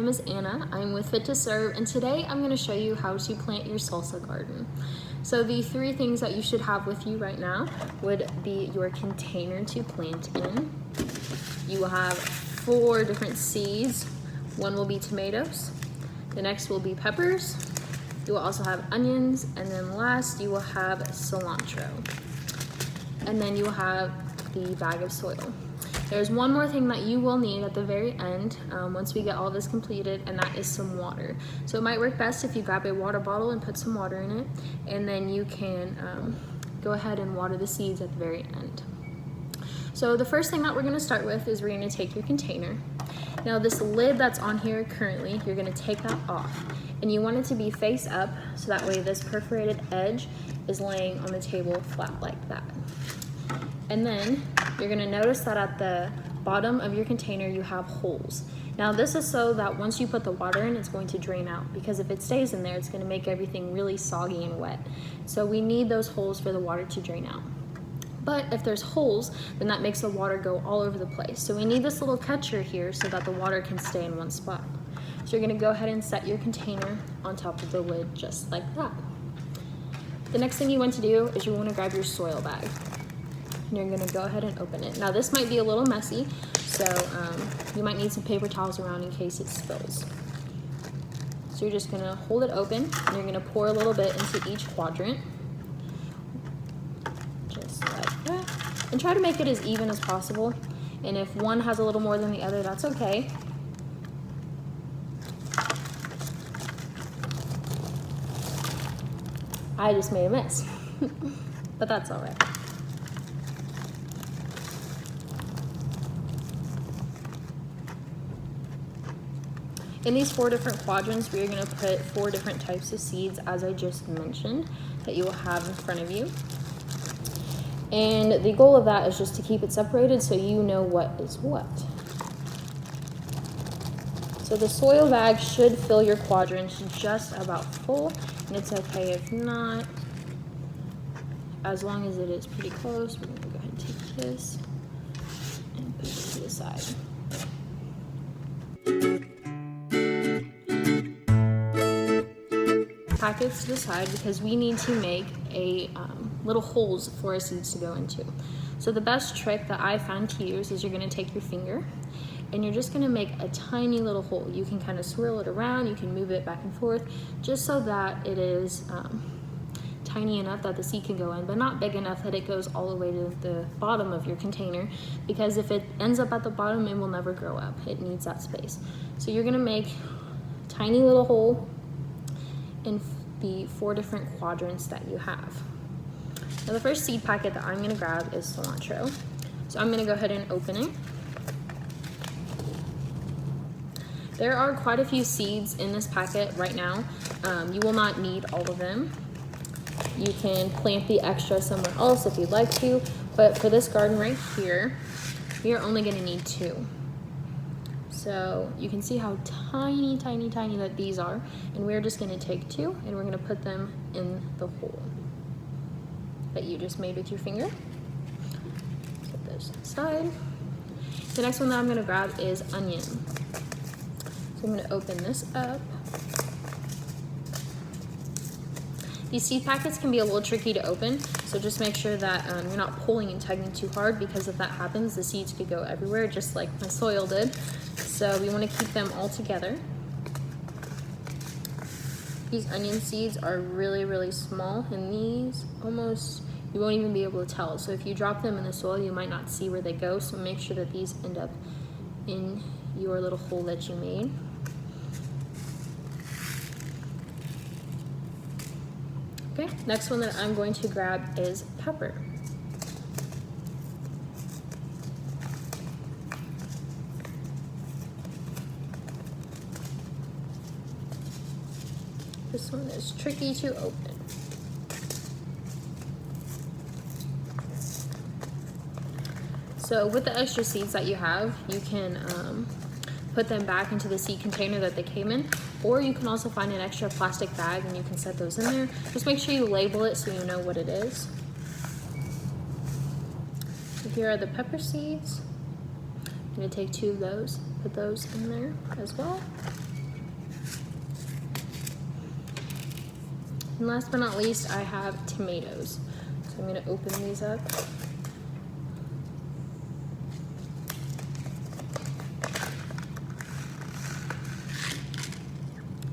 name is Anna. I'm with Fit-2-Serve, and today I'm going to show you how to plant your salsa garden. So the three things that you should have with you right now would be your container to plant in. You will have 4 different seeds. One will be tomatoes, the next will be peppers, you will also have onions, and then last you will have cilantro. And then you will have the bag of soil. There's one more thing that you will need at the very end once we get all this completed, and that is some water. So it might work best if you grab a water bottle and put some water in it, and then you can go ahead and water the seeds at the very end. So the first thing that we're gonna start with is we're gonna take your container. Now this lid that's on here currently, you're gonna take that off, and you want it to be face up so that way this perforated edge is laying on the table flat like that. And then you're gonna notice that at the bottom of your container you have holes. Now this is so that once you put the water in, it's going to drain out, because if it stays in there, it's gonna make everything really soggy and wet. So we need those holes for the water to drain out. But if there's holes, then that makes the water go all over the place. So we need this little catcher here so that the water can stay in one spot. So you're gonna go ahead and set your container on top of the lid just like that. The next thing you want to do is you wanna grab your soil bag. And you're gonna go ahead and open it. Now this might be a little messy, so you might need some paper towels around in case it spills. So you're just gonna hold it open, and you're gonna pour a little bit into each quadrant. Just like that. And try to make it as even as possible. And if one has a little more than the other, that's okay. I just made a mess, but that's all right. In these 4 different quadrants, we are going to put 4 different types of seeds, as I just mentioned, that you will have in front of you. And the goal of that is just to keep it separated so you know what is what. So the soil bag should fill your quadrants just about full, and it's okay if not. As long as it is pretty close, we're going to go ahead and take this and put it to the side. Packets to the side, because we need to make a little holes for our seeds to go into. So the best trick that I found to use is you're going to take your finger and you're just going to make a tiny little hole. You can kind of swirl it around, you can move it back and forth, just so that it is tiny enough that the seed can go in, but not big enough that it goes all the way to the bottom of your container, because if it ends up at the bottom, it will never grow up. It needs that space. So you're going to make a tiny little hole in the 4 different quadrants that you have. Now the first seed packet that I'm going to grab is cilantro. So I'm going to go ahead and open it. There are quite a few seeds in this packet right now. You will not need all of them. You can plant the extra somewhere else if you'd like to, but for this garden right here, we are only going to need 2. So you can see how tiny that these are, and we're just going to take 2 and we're going to put them in the hole that you just made with your finger. Put those to the side. The next one that I'm going to grab is onion. So I'm going to open this up. These seed packets can be a little tricky to open, so just make sure that you're not pulling and tugging too hard, because if that happens, the seeds could go everywhere, just like my soil did. So we want to keep them all together. These onion seeds are really small, and these almost, you won't even be able to tell. So if you drop them in the soil, you might not see where they go, so make sure that these end up in your little hole that you made. Okay, next one that I'm going to grab is pepper. This one is tricky to open. So with the extra seeds that you have, you can put them back into the seed container that they came in, or you can also find an extra plastic bag and you can set those in there. Just make sure you label it so you know what it is. So here are the pepper seeds. I'm gonna take 2 of those, put those in there as well. And last but not least, I have tomatoes. So I'm gonna open these up.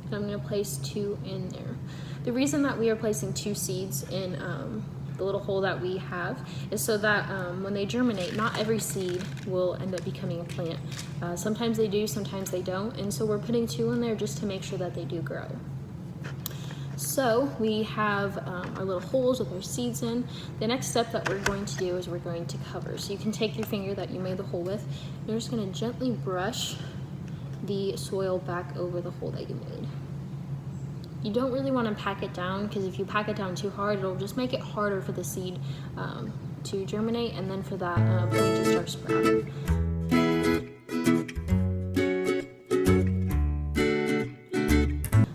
And I'm gonna place 2 in there. The reason that we are placing 2 seeds in the little hole that we have is so that when they germinate, not every seed will end up becoming a plant. Sometimes they do, sometimes they don't, and so we're putting 2 in there just to make sure that they do grow. So we have our little holes with our seeds in. The next step that we're going to do is we're going to cover. So you can take your finger that you made the hole with, and you're just gonna gently brush the soil back over the hole that you made. You don't really want to pack it down, because if you pack it down too hard, it'll just make it harder for the seed to germinate and then for that plant to start sprouting.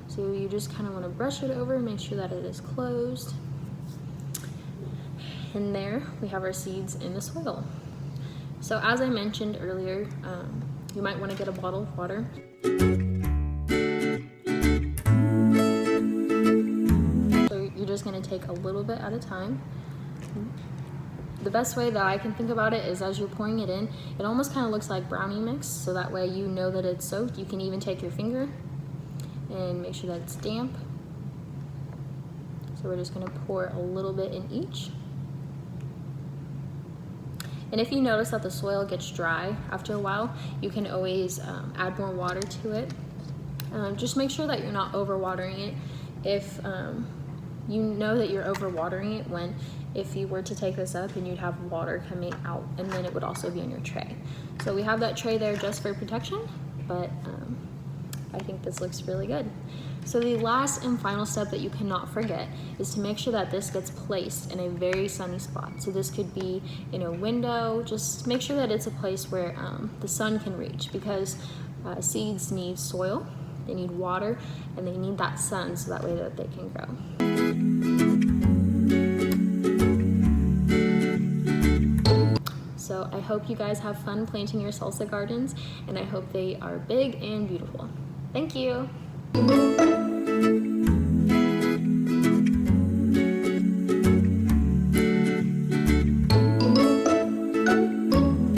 So you just kind of want to brush it over, make sure that it is closed. And there we have our seeds in the soil. So as I mentioned earlier, you might want to get a bottle of water. You're just going to take a little bit at a time. The best way that I can think about it is as you're pouring it in, it almost kind of looks like brownie mix, so that way you know that it's soaked. You can even take your finger and make sure that it's damp. So we're just going to pour a little bit in each. And if you notice that the soil gets dry after a while, you can always add more water to it. Just make sure that you're not overwatering it. If you know that you're overwatering it if you were to take this up and you'd have water coming out, and then it would also be on your tray. So we have that tray there just for protection, but I think this looks really good. So the last and final step that you cannot forget is to make sure that this gets placed in a very sunny spot. So this could be in a window. Just make sure that it's a place where the sun can reach, because seeds need soil, they need water, and they need that sun so that way that they can grow. So I hope you guys have fun planting your salsa gardens, and I hope they are big and beautiful. Thank you.